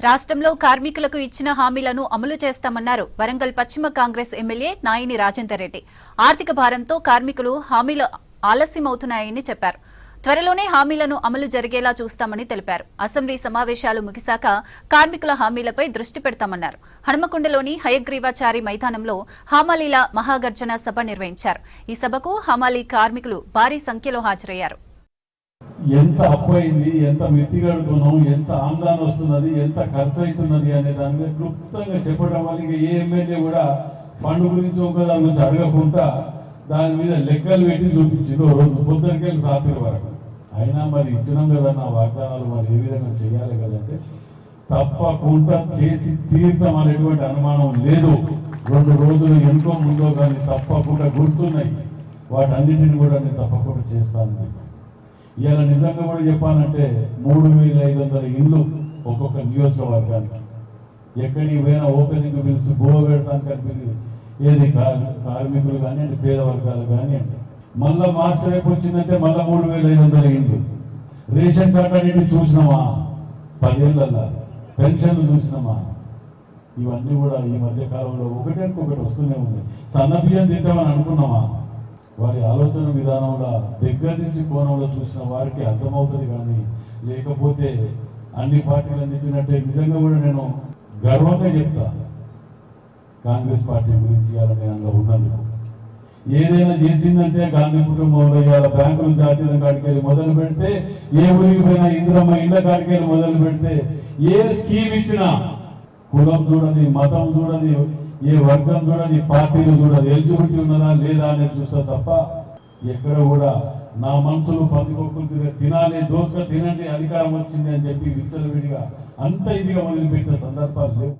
రాష్ట్రంలో కార్మికులకు ఇచ్చిన హామీలను అమలు చేస్తామన్నారు వరంగల్ పశ్చిమ కాంగ్రెస్ ఎమ్మెల్యే నాయిని రాజేందర్ రెడ్డి. ఆర్థిక భారంతో కార్మికులు హామీలు ఆలస్యమవుతున్నాయని చెప్పారు. త్వరలోనే హామీలను అమలు జరిగేలా చూస్తామని తెలిపారు. అసెంబ్లీ సమావేశాలు ముగిశాక కార్మికుల హామీలపై దృష్టి పెడతామన్నారు. హనుమకొండలోని హయగ్రీవాచారి మైదానంలో హమాలీల మహాగర్జన సభ నిర్వహించారు. ఈ సభకు హమాలీ కార్మికులు భారీ సంఖ్యలో హాజరయ్యారు. ఎంత అప్పు అయింది, ఎంత మితిగడుతున్నాం, ఎంత ఆందోళన వస్తున్నది, ఎంత ఖర్చు అవుతున్నది అనే దాని మీద క్లుప్తంగా చెప్పడం వల్ల ఇక ఏ ఎమ్మెల్యే కూడా ఫండ్ గురించి ఒక దాని గురించి అడగకుండా దాని మీద లెక్కలు పెట్టి చూపించింది ఓ రోజు పొద్దునకెళ్ళి రాత్రి వరకు. అయినా మరి ఇచ్చినాం కదా నా వాగ్దానాలు మరి ఏ విధంగా చేయాలి కదంటే తప్పకుండా చేసి తీర్థం అనేటువంటి అనుమానం లేదు. 2 రోజులు ఎంతో ముందో కానీ తప్పకుండా గుర్తున్నాయి. వాటన్నిటిని కూడా నేను తప్పకుండా చేస్తాను. ఇవాళ నిజంగా కూడా చెప్పానంటే 3500 ఇండ్లు ఒక్కొక్క నియోజకవర్గానికి. ఎక్కడికి పోయినా ఓపెనింగ్ పిలిచి గోవ పెడతాను కనిపించింది. ఏది కార్మికులు కానివ్వండి, పేద వర్గాలు కానివ్వండి. మళ్ళా మార్చి రేపు వచ్చిందంటే మళ్ళీ 3500 ఇండ్లు. రేషన్ కార్డు అనేది చూసినామా 10 ఏళ్ళల్లో, పెన్షన్లు చూసినామా. ఇవన్నీ కూడా ఈ మధ్య కాలంలో ఒకటి వస్తూనే ఉంది. సన్నబియ్యం తింటామని అనుకున్నామా? వారి ఆలోచన విధానంలో దగ్గర నుంచి కోణంలో చూసిన వారికి అర్థమవుతుంది. కానీ లేకపోతే అన్ని పార్టీలు అందించినట్టే నిజంగా కూడా నేను గర్వంగా చెప్తా కాంగ్రెస్ పార్టీ గురించి. అందులో ఉన్నందుకు ఏదైనా చేసిందంటే గాంధీ కుటుంబంలో ఇవాళ బ్యాంకులు జాతీయ కాడికెళ్ళి మొదలు పెడితే, ఏ ఊరికి పోయినా ఇందిరమ్మ ఇళ్ల కాడికెళ్ళి మొదలు పెడితే, ఏ స్కీమ్ ఇచ్చినా కులం చూడది, మతం చూడది, ఏ వర్గం చూడది, పార్టీలు చూడదు, ఎలిజిబిలిటీ ఉన్నదా లేదా అనేది చూస్తా తప్ప ఎక్కడ కూడా నా మనసులో పందికొక్కులు తినాలి, దోసుగా తినండి, అధికారం వచ్చింది అని చెప్పి విచ్చలవిడిగా అంత ఇదిగా వదిలిపెట్టిన సందర్భాలు లేవు.